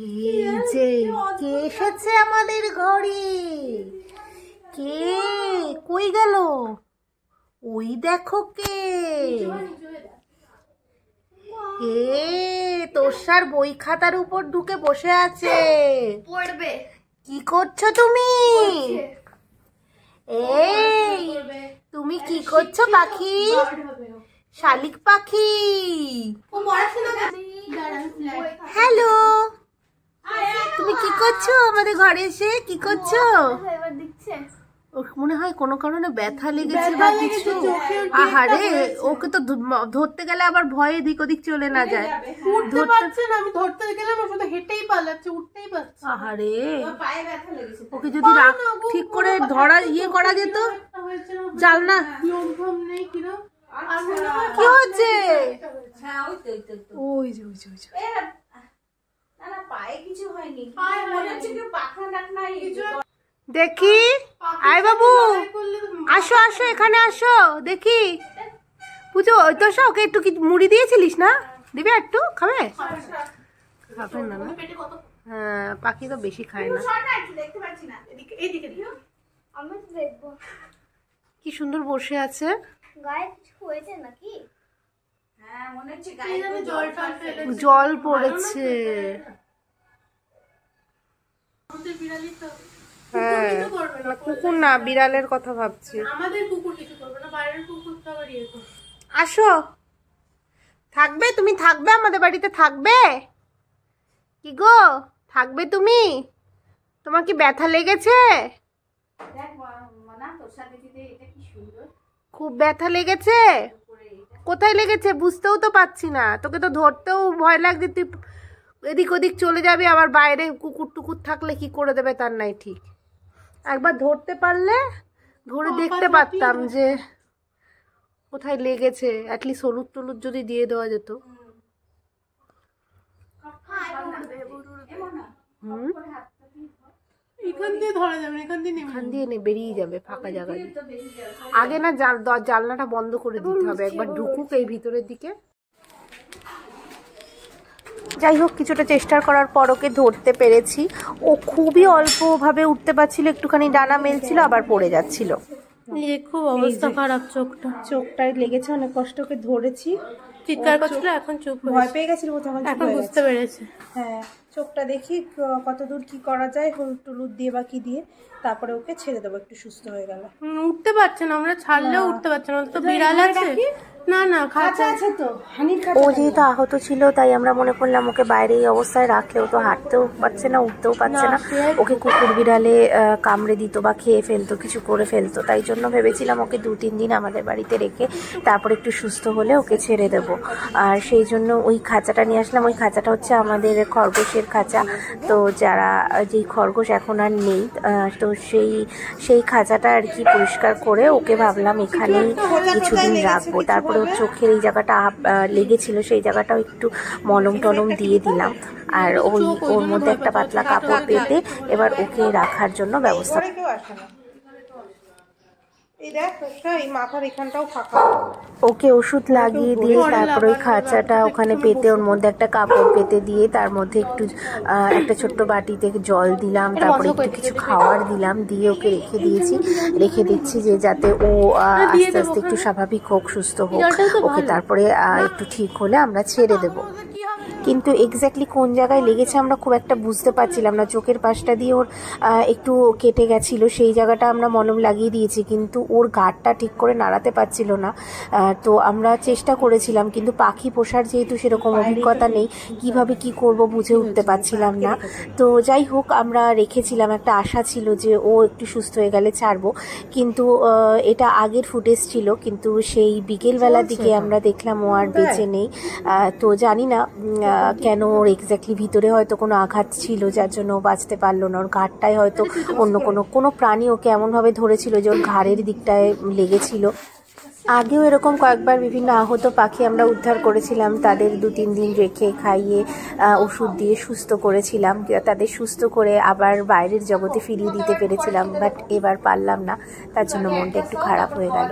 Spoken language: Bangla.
এই যে কে এসেছে আমাদের ঘরে? কে? কই গেল? ওই দেখো কে। তোষার বই খাতার উপর ঢুকে বসে আছে। পড়বে। কি করছো তুমি? এই তুমি কি করছো পাখি? শালিক পাখি। হ্যালো, তুমি কি করছো আমাদের ঘরে এসে? কি করছো? মনে হয় কোনো কারণে ব্যথা লেগেছে বা কিছু। আহারে, ওকে তো ধরতে গেলে আবার ভয়ে এদিক ওদিক চলে না যায়। উঠতে পারছে না, আমি ধরতে গেলাম ও শুধু হেঁটেই পালাচ্ছে, উঠতেই পারছে। আহারে, পায়ে ব্যথা লেগেছে। ওকে যদি ঠিক করে ধরা করা যেত। জানলা নেই কিরম কি হচ্ছে? ওই যে পায়ে কিছু হয়নি। দেখি, আয় বাবু, আসো আসো, এখানে আসো দেখি। পুজো, ওই তো ওকে একটু কি মুড়ি দিয়েছিলিস না? দিবে একটু? খাবে? খাবে না? হ্যাঁ, পাখি তো বেশি খায় না। কি সুন্দর বসে আছে। জল পড়েছে। হ্যাঁ, কুকুর না, বিড়ালের কথা ভাবছি। আমাদের কুকুর কিছু করবে না, বাইরের কুকুর তো আবার ইয়ে করবে। আসো, থাকবে? তুমি থাকবে আমাদের বাড়িতে? থাকবে কি গো? থাকবে তুমি? তোমার কি ব্যথা লেগেছে? খুব ব্যথা লেগেছে? কোথায় লেগেছে বুঝতেও তো পাচ্ছি না। তোকে তো ধরতেও ভয় লাগছে। তুই এদিক ওদিক চলে যাবি, আবার বাইরে কুকুর টুকুর থাকলে কি করে দেবে তার নাই ঠিক। একবার ধরতে পারলে ধরে দেখতে পারতাম যে কোথায় লেগেছে। অ্যাটলিস্ট হলুদ টলুদ যদি দিয়ে দেওয়া যেত। এখান দিয়ে ধরা যাবে, এখান দিয়ে বেরিয়ে যাবে ফাঁকা জায়গা দিয়ে। আগে না জানলাটা বন্ধ করে দিতে হবে, একবার ঢুকুক এই ভিতরের দিকে। যাই হোক, কিছুটা চেষ্টা করার পর ওকে ধরতে পেরেছি। ও খুবই অল্পভাবে উঠতে পারছিল, একটুখানি ডানা মেলছিল, আবার পড়ে যাচ্ছিল। খুব অবস্থা খারাপ। চোখটায় লেগেছে, অনেক কষ্ট ওকে ধরেছি। চিৎকার করছিল, এখন চুপ। ভয় পেয়ে গেছিল, এখন বুঝতে পেরেছে। হ্যাঁ, চোখটা দেখি কতদূর কি করা যায়, হলুদ টলুদ দিয়ে বা কি দিয়ে, তারপরে ওকে ছেড়ে দেবো একটু সুস্থ হয়ে গেল। উঠতে পারছে না, আমরা ছাড়লেও উঠতে পারছে না। তো বিড়াল আছে না, খাঁচা আছে তো। ও যেহেতু আহত ছিল, তাই আমরা মনে করলাম ওকে বাইরে এই অবস্থায় রাখলেও তো হাঁটতেও পারছে না, উঠতেও পারছে না, ওকে কুকুর বিড়ালে কামড়ে দিত বা খেয়ে ফেলতো, কিছু করে ফেলতো। তাই জন্য ভেবেছিলাম ওকে 2-3 দিন আমাদের বাড়িতে রেখে তারপর একটু সুস্থ হলে ওকে ছেড়ে দেব। আর সেই জন্য ওই খাঁচাটা নিয়ে আসলাম। ওই খাঁচাটা হচ্ছে আমাদের খরগোশের খাঁচা। তো যেই খরগোশ এখন আর নেই, তো সেই খাঁচাটা আর কি পরিষ্কার করে ওকে ভাবলাম এখানেই কিছুদিন রাখবো। তারপরে ওর চোখের এই জায়গাটা লেগেছিল, সেই জায়গাটাও একটু মলম টলম দিয়ে দিলাম। আর ওর মধ্যে একটা পাতলা কাপড় পেতে এবার ওকে রাখার জন্য ব্যবস্থা। ওকে ওষুধ লাগিয়ে দিয়ে তারপর ওই খাঁচাটা ওখানে পেতে, ওর মধ্যে একটা কাপড় পেতে দিয়ে, তার মধ্যে একটা ছোট্ট বাটিতে জল দিলাম, তারপরে একটু কিছু খাওয়ার দিলাম, দিয়ে ওকে রেখে দিচ্ছি যে যাতে ও আস্তে আস্তে একটু স্বাভাবিক হোক, সুস্থ হোক। ওকে তারপরে একটু ঠিক হলে আমরা ছেড়ে দেবো। কিন্তু এক্স্যাক্টলি কোন জায়গায় লেগেছে আমরা খুব একটা বুঝতে পারছিলাম না। চোখের পাশটা দিয়ে ওর একটু কেটে গেছিলো, সেই জায়গাটা আমরা মলম লাগিয়ে দিয়েছি, কিন্তু ওর গাঁটটা ঠিক করে নাড়াতে পারছিল না। তো আমরা চেষ্টা করেছিলাম, কিন্তু পাখি পোষার যেহেতু সেরকম অভিজ্ঞতা নেই, কিভাবে কি করব বুঝে উঠতে পারছিলাম না। তো যাই হোক, আমরা রেখেছিলাম, একটা আশা ছিল যে ও একটু সুস্থ হয়ে গেলে ছাড়বো। কিন্তু এটা আগের ফুটেজ ছিল, কিন্তু সেই বিকেলবেলার দিকে আমরা দেখলাম ও আর বেঁচে নেই। তো জানি না কেন, ওর এক্স্যাক্টলি ভিতরে হয়তো কোনো আঘাত ছিল যার জন্য ও বাঁচতে পারলো না। ওর ঘাড়টায় হয়তো অন্য কোনো প্রাণী ওকে এমনভাবে ধরেছিল যে ওর ঘাড়ের দিকটায় লেগেছিল। আগেও এরকম কয়েকবার বিভিন্ন আহত পাখি আমরা উদ্ধার করেছিলাম, তাদের 2-3 দিন রেখে খাইয়ে ওষুধ দিয়ে সুস্থ করেছিলাম, তাদের সুস্থ করে আবার বাইরের জগতে ফিরিয়ে দিতে পেরেছিলাম। বাট এবার পারলাম না, তার জন্য মনটা একটু খারাপ হয়ে গেল।